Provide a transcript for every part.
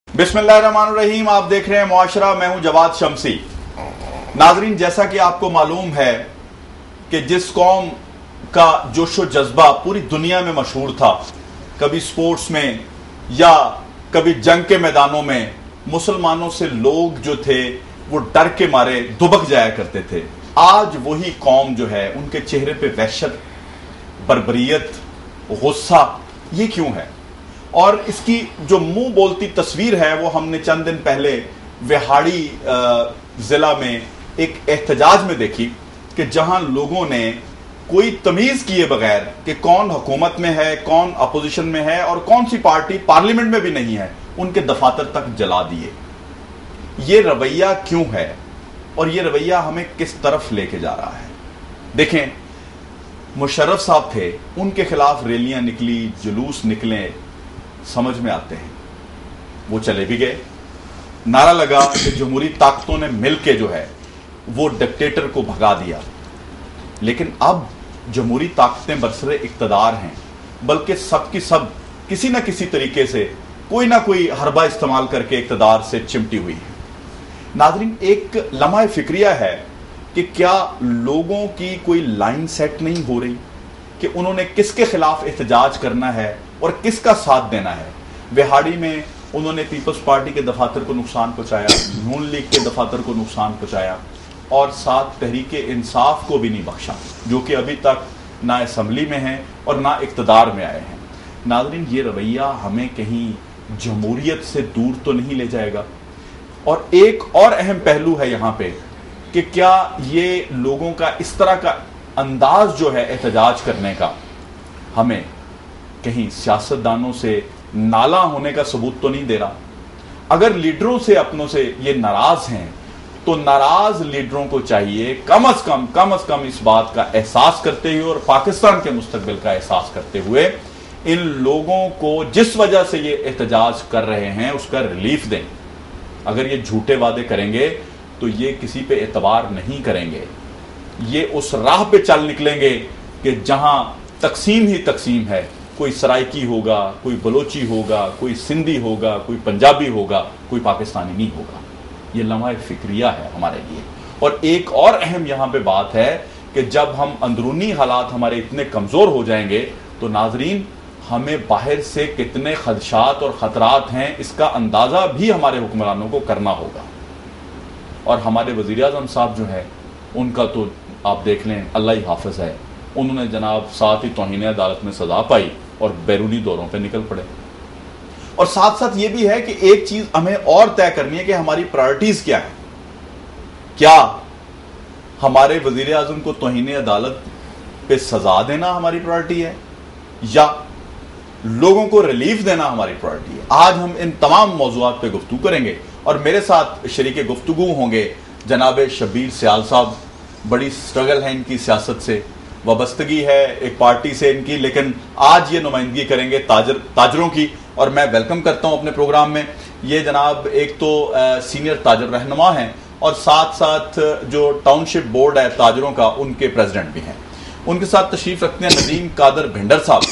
बिस्मिल्लाहिर्रहमानिर्रहीम। आप देख रहे हैं मुआशरा, मैं हूं जवाद शमसी। नाजरीन, जैसा कि आपको मालूम है कि जिस कौम का जोशो जज्बा पूरी दुनिया में मशहूर था, कभी स्पोर्ट्स में या कभी जंग के मैदानों में मुसलमानों से लोग जो थे वो डर के मारे दुबक जाया करते थे, आज वही कौम जो है उनके चेहरे पे वहशत, बर्बरियत, गुस्सा, ये क्यों है? और इसकी जो मुंह बोलती तस्वीर है वो हमने चंद दिन पहले विहाड़ी जिला में एक एहतजाज में देखी कि जहां लोगों ने कोई तमीज किए बगैर कि कौन हुकूमत में है, कौन अपोजिशन में है और कौन सी पार्टी पार्लियामेंट में भी नहीं है, उनके दफातर तक जला दिए। ये रवैया क्यों है और ये रवैया हमें किस तरफ लेके जा रहा है? देखें, मुशर्रफ साहब थे, उनके खिलाफ रैलियां निकली, जुलूस निकले, समझ में आते हैं। वो चले भी गए, नारा लगा कि जमहूरी ताकतों ने मिलकर जो है वो डिक्टेटर को भगा दिया। लेकिन अब जमहूरी ताकतें बरसरे इक्तदार हैं, बल्कि सबकी सब किसी ना किसी तरीके से कोई ना कोई हरबा इस्तेमाल करके इक्तदार से चिमटी हुई है। नाज़रीन, एक लम्हा फिक्रिया है कि क्या लोगों की कोई लाइन सेट नहीं हो रही कि उन्होंने किसके खिलाफ एहतजाज करना है और किसका साथ देना है। विहाड़ी में उन्होंने पीपल्स पार्टी के दफातर को नुकसान पहुंचाया, नून लीग के दफातर को नुकसान पहुंचाया और साथ तहरीक इंसाफ को भी नहीं बख्शा, जो कि अभी तक ना असम्बली में है और ना इक्तदार में आए हैं। नाज़रीन, ये रवैया हमें कहीं जमहूरियत से दूर तो नहीं ले जाएगा? और एक और अहम पहलू है यहाँ पे कि क्या ये लोगों का इस तरह का अंदाज जो है एहतजाज करने का हमें कहीं सियासतदानों से नाला होने का सबूत तो नहीं दे रहा? अगर लीडरों से, अपनों से ये नाराज हैं तो नाराज लीडरों को चाहिए कम से कम इस बात का एहसास करते हुए और पाकिस्तान के मुस्तकबिल का एहसास करते हुए इन लोगों को जिस वजह से ये एहतजाज कर रहे हैं उसका रिलीफ दें। अगर ये झूठे वादे करेंगे तो ये किसी पे एतबार नहीं करेंगे, ये उस राह पे चल निकलेंगे कि जहां तकसीम ही तकसीम है। कोई सराइकी होगा, कोई बलोची होगा, कोई सिंधी होगा, कोई पंजाबी होगा, कोई पाकिस्तानी नहीं होगा। ये लम्हा फिक्रिया है हमारे लिए। और एक और अहम यहां पे बात है कि जब हम अंदरूनी हालात हमारे इतने कमजोर हो जाएंगे तो नाजरीन, हमें बाहर से कितने खदशात और खतरात हैं इसका अंदाजा भी हमारे हुक्मरानों को करना होगा। और हमारे वजीर आज़म साहब जो है उनका तो आप देख लें, अल्लाह ही हाफिज है। उन्होंने जनाब साथ ही तौहीन अदालत में सजा पाई और बैरूनी दौरों पे निकल पड़े। और साथ साथ ये भी है कि एक चीज हमें और तय करनी है कि हमारी प्रायोरिटीज क्या है। क्या हमारे वजीर आजम को तौहीन अदालत पे सजा देना हमारी प्रायोरिटी है या लोगों को रिलीफ देना हमारी प्रायोरिटी है? आज हम इन तमाम मौज़ूआत पे गुफ्तगू करेंगे और मेरे साथ शरीके गुफ्तगू होंगे जनाब शबीर सियाल साहब। बड़ी स्ट्रगल है इनकी, सियासत से वाबस्तगी है एक पार्टी से इनकी, लेकिन आज ये नुमाइंदगी करेंगे ताजरों की और मैं वेलकम करता हूं अपने प्रोग्राम में। ये जनाब एक तो सीनियर ताजर रहनुमा हैं और साथ साथ जो टाउनशिप बोर्ड है ताजरों का, उनके प्रेसिडेंट भी हैं। उनके साथ तशरीफ रखते हैं नदीम कादर भिंडर साहब,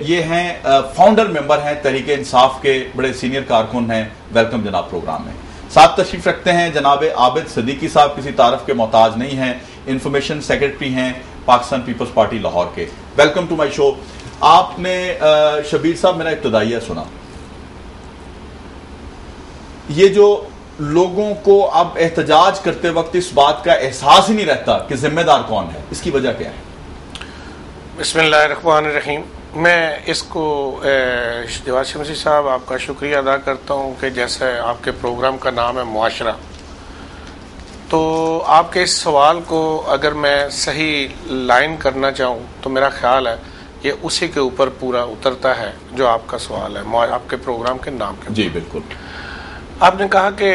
ये हैं फाउंडर मेंबर हैं तहरीक इंसाफ के, बड़े सीनियर कारकुन हैं। वेलकम जनाब प्रोग्राम में। साथ तशरीफ रखते हैं जनाब आबिद सदीकी साहब, किसी तारफ के मोहताज नहीं हैं, इंफॉर्मेशन सेक्रेटरी हैं पाकिस्तान पीपल्स पार्टी लाहौर के। Welcome to my show. आपने शबीर साहब मेरा इब्तदाइया सुना, ये जो लोगों को अब एहतजाज करते वक्त इस बात का एहसास ही नहीं रहता कि जिम्मेदार कौन है, इसकी वजह क्या है? बिस्मिल्लाहिर्रहमानिर्रहीम। मैं इसको जवाद शमसी साहब आपका शुक्रिया अदा करता हूँ कि जैसे आपके प्रोग्राम का नाम है मुआशरा, तो आपके इस सवाल को अगर मैं सही लाइन करना चाहूँ तो मेरा ख्याल है ये उसी के ऊपर पूरा उतरता है जो आपका सवाल है आपके प्रोग्राम के नाम के। जी बिल्कुल। आपने कहा कि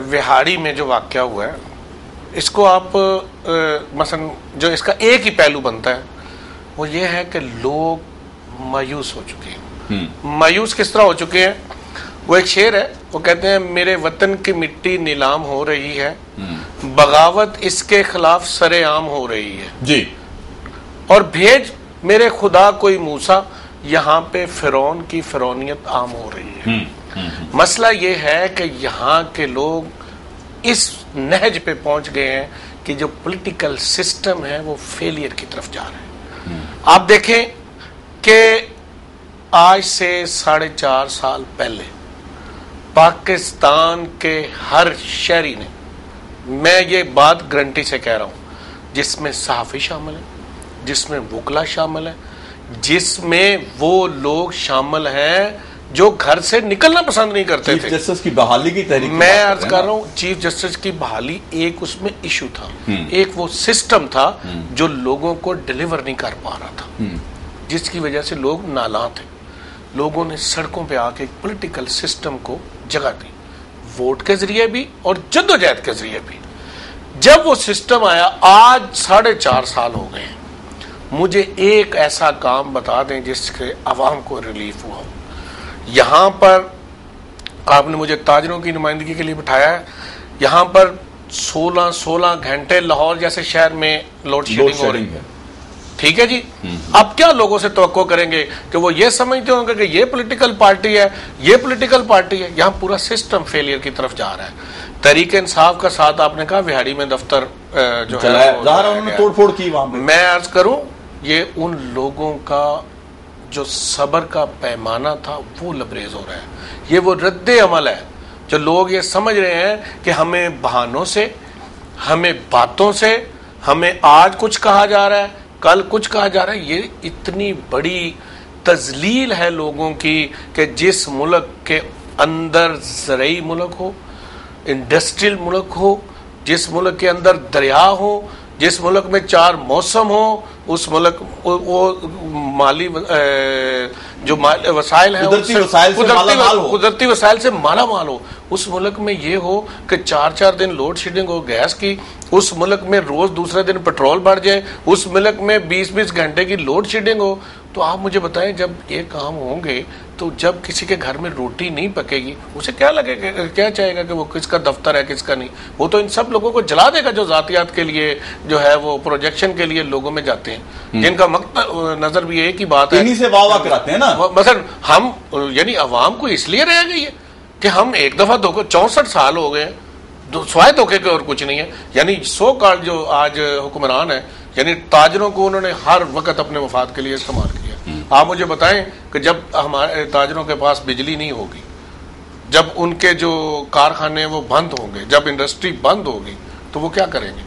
विहाड़ी में जो वाक़या हुआ है, इसको आप मसलन जो इसका एक ही पहलू बनता है वो ये है कि लोग मायूस हो चुके हैं। मायूस किस तरह हो चुके हैं? वो एक शेर है, वो कहते हैं मेरे वतन की मिट्टी नीलाम हो रही है, बगावत इसके खिलाफ सरेआम हो रही है जी, और भेज मेरे खुदा कोई मूसा, यहाँ पे फिरौन की फिरौनियत आम हो रही है। मसला ये है कि यहाँ के लोग इस नहज पे पहुंच गए हैं कि जो पॉलिटिकल सिस्टम है वो फेलियर की तरफ जा रहे हैं। आप देखें कि आज से 4.5 साल पहले पाकिस्तान के हर शहरी ने, मैं ये बात गारंटी से कह रहा हूं, जिसमें सहाफ़ी शामिल है, जिसमें वकला शामिल है, जिसमें वो लोग शामिल हैं जो घर से निकलना पसंद नहीं करते थे। चीफ जस्टिस की बहाली की तहरीक मैं अर्ज कर रहा हूं, चीफ जस्टिस की बहाली एक उसमें इशू था, एक वो सिस्टम था जो लोगों को डिलीवर नहीं कर पा रहा था, जिसकी वजह से लोग नाला थे। लोगों ने सड़कों पे आके पॉलिटिकल सिस्टम को जगह दी, वोट के जरिए भी और जद्दोजहद के जरिए भी। जब वो सिस्टम आया, आज 4.5 साल हो गए, मुझे एक ऐसा काम बता दें जिससे अवाम को रिलीफ हुआ हो। यहां पर आपने मुझे ताजरों की नुमाइंदगी के लिए बिठाया है, यहां पर 16 घंटे लाहौर जैसे शहर में लोड शेडिंग हो रही है, ठीक है जी। अब क्या लोगों से तवक्को करेंगे कि वो ये समझते होंगे कि ये पॉलिटिकल पार्टी है, ये पॉलिटिकल पार्टी है। यहां पूरा सिस्टम फेलियर की तरफ जा रहा है। तहरीक इंसाफ का साथ आपने कहा विहाड़ी में दफ्तर जो है उन्होंने तोड़फोड़ की वहां पे। मैं अर्ज करूं, ये उन लोगों का जो सब्र का पैमाना था वो लबरेज हो रहा है। ये वो रद्दे अमल है जो लोग ये समझ रहे हैं कि हमें बहानों से, हमें बातों से, हमें आज कुछ कहा जा रहा है, कल कुछ कहा जा रहा है। ये इतनी बड़ी तजलील है लोगों की कि जिस मुल्क के अंदर ज़रई मुल्क हो, इंडस्ट्रियल मुल्क हो, जिस मुल्क के अंदर दरिया हो, जिस मुल्क में 4 मौसम हो, उस मुल्क वो माली जो वसाइल है, कुदरती वसाइल से माला माल हो, उस मुल्क में ये हो कि 4-4 दिन लोड शेडिंग हो गैस की, उस मुल्क में रोज दूसरे दिन पेट्रोल बढ़ जाए, उस मुल्क में 20-20 घंटे की लोड शेडिंग हो। तो आप मुझे बताएं, जब ये काम होंगे तो जब किसी के घर में रोटी नहीं पकेगी, उसे क्या लगेगा, क्या चाहेगा कि वो किसका दफ्तर है किसका नहीं। वो तो इन सब लोगों को जला देगा जो जातियात के लिए जो है वो प्रोजेक्शन के लिए लोगों में जाते हैं, जिनका नजर भी एक ही बात है, इन्हीं से वाह वाह कराते हैं ना। मसलन हम यानी अवाम को इसलिए रह गई है कि हम एक दफा धोखे, 64 साल हो गए स्वाय धोखे के और कुछ नहीं है। यानी सो कॉल्ड जो आज हुक्मरान है, यानी ताजरों को उन्होंने हर वक्त अपने मफाद के लिए इस्तेमाल किया। आप मुझे बताएं कि जब हमारे ताजरों के पास बिजली नहीं होगी, जब उनके जो कारखाने वो बंद होंगे, जब इंडस्ट्री बंद होगी, तो वो क्या करेंगे?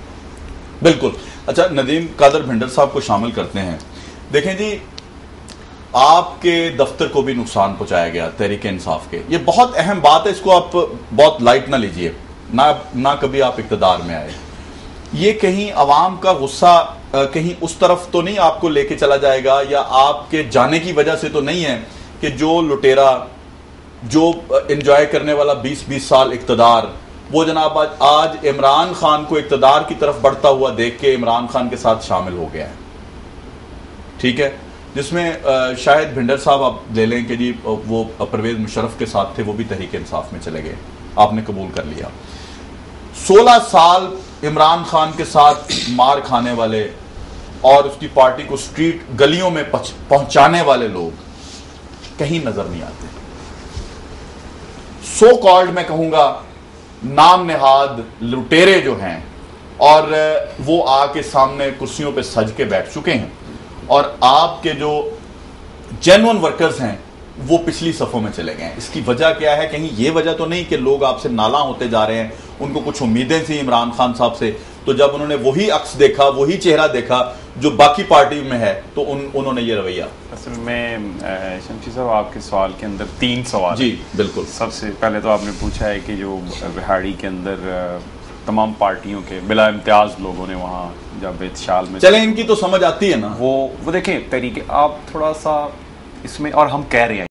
बिल्कुल। अच्छा, नदीम कादर भिंडर साहब को शामिल करते हैं। देखें जी, आपके दफ्तर को भी नुकसान पहुंचाया गया तहरीक इंसाफ के, ये बहुत अहम बात है, इसको आप बहुत लाइट ना लीजिए। ना कभी आप इक्तदार में आए, ये कहीं अवाम का गुस्सा कहीं उस तरफ तो नहीं आपको लेके चला जाएगा, या आपके जाने की वजह से तो नहीं है कि जो लुटेरा, जो एंजॉय करने वाला 20-20 साल इक्तदार, वो जनाब आज इमरान खान को इक्तदार की तरफ बढ़ता हुआ देख के इमरान खान के साथ शामिल हो गया है, ठीक है। जिसमें शायद भिंडर साहब आप ले लें कि जी वो परवेज मुशर्रफ के साथ थे, वो भी तहरीक इंसाफ में चले गए, आपने कबूल कर लिया। 16 साल इमरान खान के साथ मार खाने वाले और उसकी पार्टी को स्ट्रीट गलियों में पहुंचाने वाले लोग कहीं नजर नहीं आते। सो कॉल्ड मैं कहूंगा नाम नेहाद लुटेरे जो हैं, और वो आके सामने कुर्सियों पे सज के बैठ चुके हैं, और आपके जो जेन्युइन वर्कर्स हैं वो पिछली सफों में चले गए हैं। इसकी वजह क्या है? कहीं ये वजह तो नहीं कि लोग आपसे नाला होते जा रहे हैं, उनको कुछ उम्मीदें थी इमरान खान साहब से, तो जब उन्होंने वही अक्स देखा, वही चेहरा देखा जो बाकी पार्टी में है, तो उन्होंने ये रवैया। असल में शमशी साहब, आपके सवाल के अंदर 3 सवाल। जी बिल्कुल। सबसे पहले तो आपने पूछा है कि जो बिहाड़ी के अंदर तमाम पार्टियों के बिला इम्तियाज लोगों ने वहाँ जब एहतशाल में, चले इनकी तो समझ आती है ना, वो देखें तरीके, आप थोड़ा सा इसमें, और हम कह रहे हैं